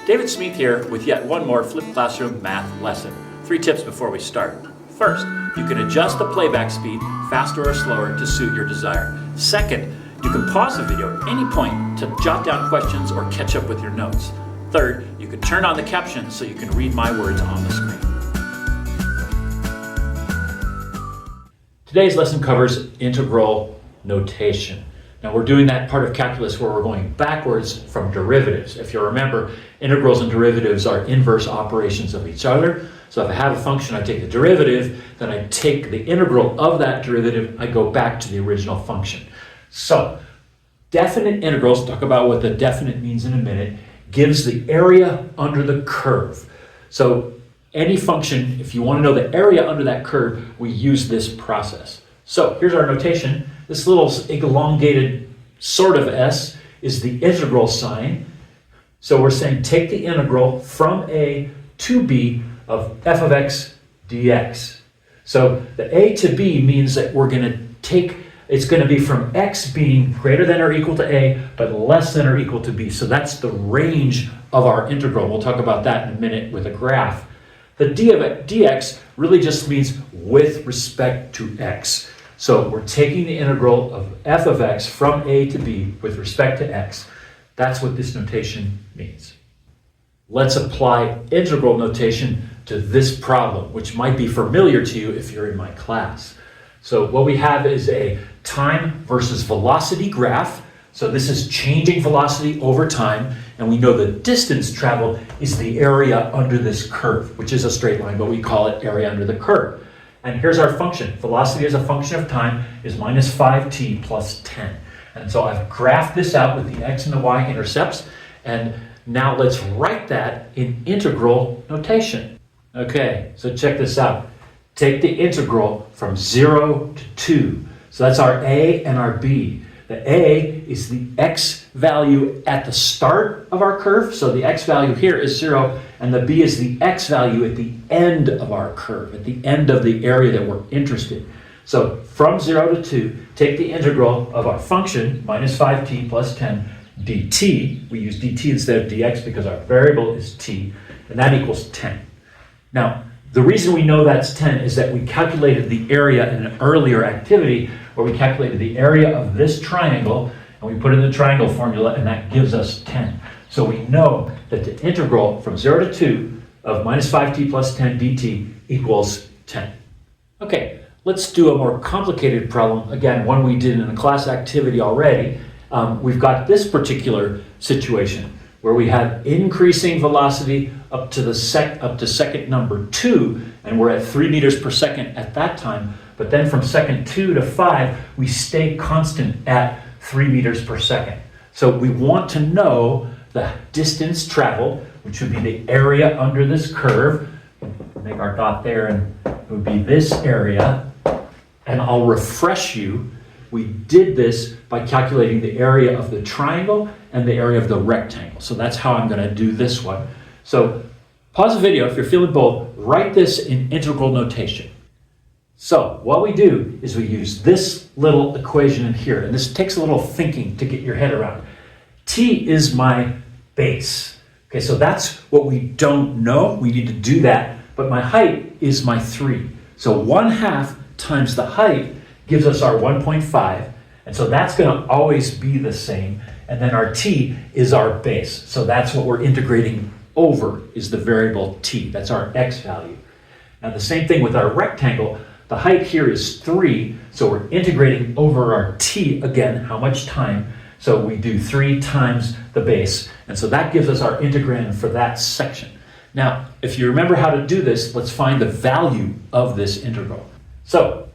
David Smith here with yet one more flipped classroom math lesson. 3 tips before we start. First, you can adjust the playback speed faster or slower to suit your desire. Second, you can pause the video at any point to jot down questions or catch up with your notes. Third, you can turn on the captions so you can read my words on the screen. Today's lesson covers integral notation. Now we're doing that part of calculus where we're going backwards from derivatives. If you remember, integrals and derivatives are inverse operations of each other. So if I have a function, I take the derivative, then I take the integral of that derivative, I go back to the original function. So definite integrals, talk about what the definite means in a minute, gives the area under the curve. So any function, if you want to know the area under that curve, we use this process. So here's our notation. This little elongated sort of s is the integral sign. So we're saying take the integral from a to b of f of x dx. So the a to b means that we're going to take, it's going to be from x being greater than or equal to a, but less than or equal to b. So that's the range of our integral. We'll talk about that in a minute with a graph. The d of dx really just means with respect to x. So we're taking the integral of f of x from a to b with respect to x. That's what this notation means. Let's apply integral notation to this problem, which might be familiar to you if you're in my class. So what we have is a time versus velocity graph. So this is changing velocity over time, and we know the distance traveled is the area under this curve, which is a straight line, but we call it area under the curve. And here's our function. Velocity as a function of time is minus 5t plus 10. And so I've graphed this out with the x and the y intercepts, and now let's write that in integral notation. Okay, so check this out. Take the integral from 0 to 2. So that's our a and our b. The a is the x value at the start of our curve. So the x value here is 0, and the b is the x value at the end of our curve, at the end of the area that we're interested in. So from 0 to 2, take the integral of our function, minus 5t plus 10 dt. We use dt instead of dx because our variable is t, and that equals 10. Now, the reason we know that's 10 is that we calculated the area in an earlier activity where we calculated the area of this triangle, and we put in the triangle formula, and that gives us 10. So we know that the integral from 0 to 2 of minus 5t plus 10 dt equals 10. Okay, let's do a more complicated problem. Again, one we did in a class activity already. We've got this particular situation where we have increasing velocity up to second number 2, and we're at 3 meters per second at that time. But then from second 2 to 5, we stay constant at 3 meters per second. So we want to know the distance traveled, which would be the area under this curve. Make our dot there, and it would be this area. And I'll refresh you. We did this by calculating the area of the triangle and the area of the rectangle. So that's how I'm going to do this one. So pause the video if you're feeling bold. Write this in integral notation. So what we do is we use this little equation in here, and this takes a little thinking to get your head around. T is my base. Okay, so that's what we don't know. We need to do that, but my height is my 3. So 1/2 times the height gives us our 1.5, and so that's going to always be the same, and then our t is our base. So that's what we're integrating over, is the variable t. That's our x value. Now the same thing with our rectangle. The height here is 3, so we're integrating over our t again, how much time. So we do 3 times the base, and so that gives us our integrand for that section. Now, if you remember how to do this, let's find the value of this integral. So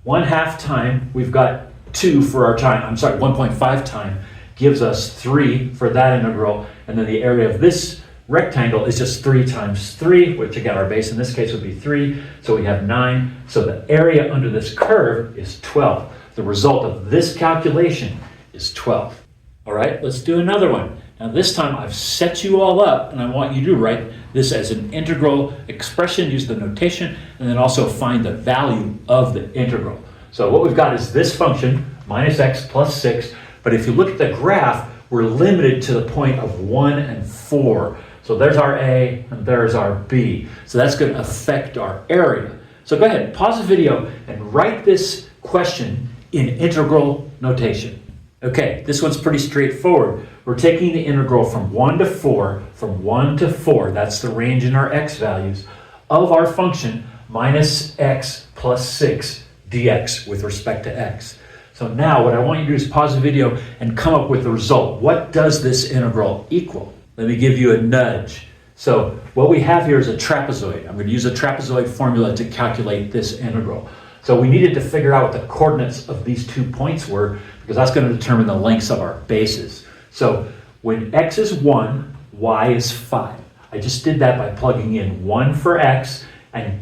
1/2 time, we've got 2 for our time, 1.5 time gives us 3 for that integral, and then the area of this rectangle is just 3 times 3, which again, our base in this case would be 3, so we have 9. So the area under this curve is 12. The result of this calculation is 12. All right, let's do another one. Now this time I've set you all up, and I want you to write this as an integral expression, use the notation, and then also find the value of the integral. So what we've got is this function, minus x plus 6, but if you look at the graph, we're limited to the point of 1 and 4. So there's our A and there's our B. So that's going to affect our area. So go ahead, pause the video and write this question in integral notation. Okay, this one's pretty straightforward. We're taking the integral from 1 to 4, that's the range in our x values, of our function minus x plus 6 dx with respect to x. So now what I want you to do is pause the video and come up with the result. What does this integral equal? Let me give you a nudge. So what we have here is a trapezoid. I'm going to use a trapezoid formula to calculate this integral. So we needed to figure out what the coordinates of these 2 points were, because that's going to determine the lengths of our bases. So when x is 1, y is 5. I just did that by plugging in 1 for x and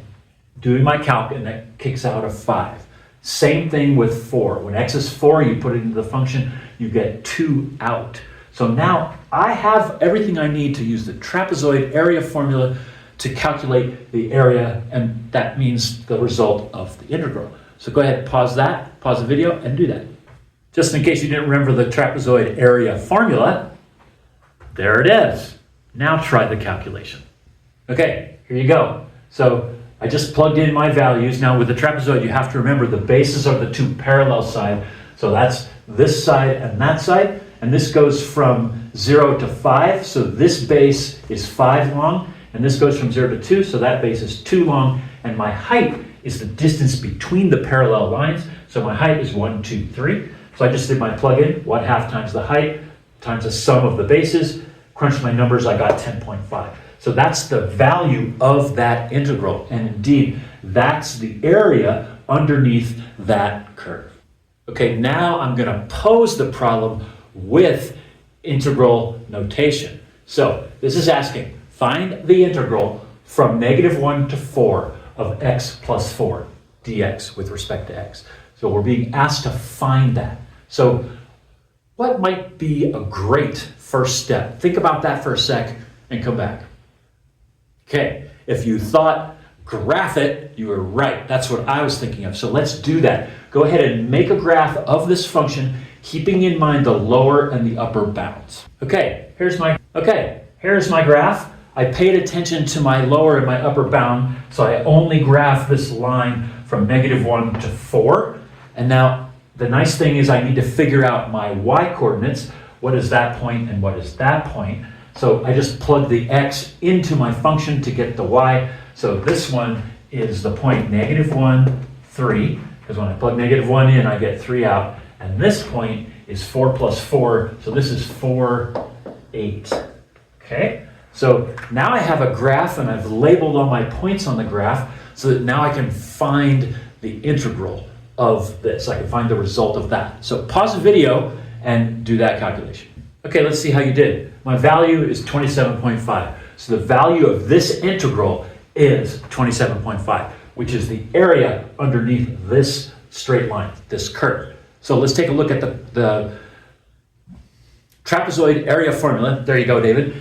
doing my calc, and that kicks out a 5. Same thing with 4. When x is 4, you put it into the function, you get 2 out. So now I have everything I need to use the trapezoid area formula to calculate the area, and that means the result of the integral. So go ahead, pause the video, and do that. Just in case you didn't remember the trapezoid area formula, there it is. Now try the calculation. Okay, here you go. So I just plugged in my values. Now with the trapezoid, you have to remember the bases are the 2 parallel sides. So that's this side and that side. And this goes from 0 to 5. So this base is 5 long. And this goes from 0 to 2. So that base is 2 long. And my height is the distance between the parallel lines. So my height is 1, 2, 3. So I just did my plug-in, 1/2 times the height times the sum of the bases. Crunched my numbers, I got 10.5. So that's the value of that integral. And indeed, that's the area underneath that curve. Okay, now I'm going to pose the problem with integral notation. So this is asking, find the integral from -1 to 4 of x plus 4 dx with respect to x. So we're being asked to find that. So what might be a great first step? Think about that for a sec and come back. Okay, if you thought graph it, you were right. That's what I was thinking of. So let's do that. Go ahead and make a graph of this function, keeping in mind the lower and the upper bounds. Okay, here's my graph. I paid attention to my lower and my upper bound, so I only graph this line from -1 to 4. And now the nice thing is I need to figure out my y coordinates. What is that point and what is that point? So I just plug the x into my function to get the y. So this one is the point -1, 3, because when I plug -1 in, I get 3 out. And this point is 4 plus 4, so this is 4, 8. Okay? So now I have a graph, and I've labeled all my points on the graph, so that now I can find the integral of this. I can find the result of that. So pause the video and do that calculation. Okay, let's see how you did. My value is 27.5. So the value of this integral is 27.5, which is the area underneath this straight line, this curve. So let's take a look at the trapezoid area formula. There you go, David.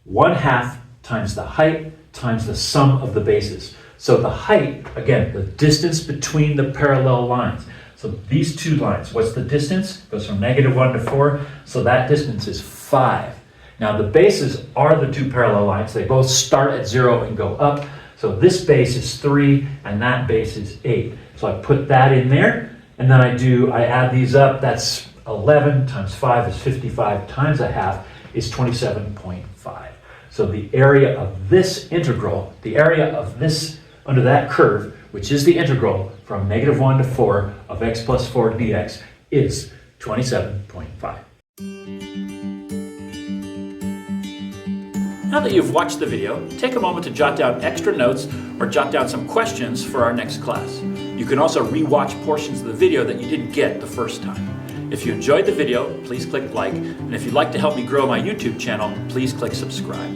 1/2 times the height times the sum of the bases. So the height, again, the distance between the parallel lines. So these 2 lines, what's the distance? It goes from -1 to 4, so that distance is 5. Now the bases are the 2 parallel lines. They both start at 0 and go up. So this base is 3 and that base is 8. So I put that in there, and then I add these up. That's 11 times 5 is 55 times 1/2 is 27.5. So the area of this integral, the area of this under that curve, which is the integral from -1 to 4 of x plus 4 dx, is 27.5. Now that you've watched the video, take a moment to jot down extra notes or jot down some questions for our next class. You can also re-watch portions of the video that you didn't get the first time. If you enjoyed the video, please click like, and if you'd like to help me grow my YouTube channel, please click subscribe.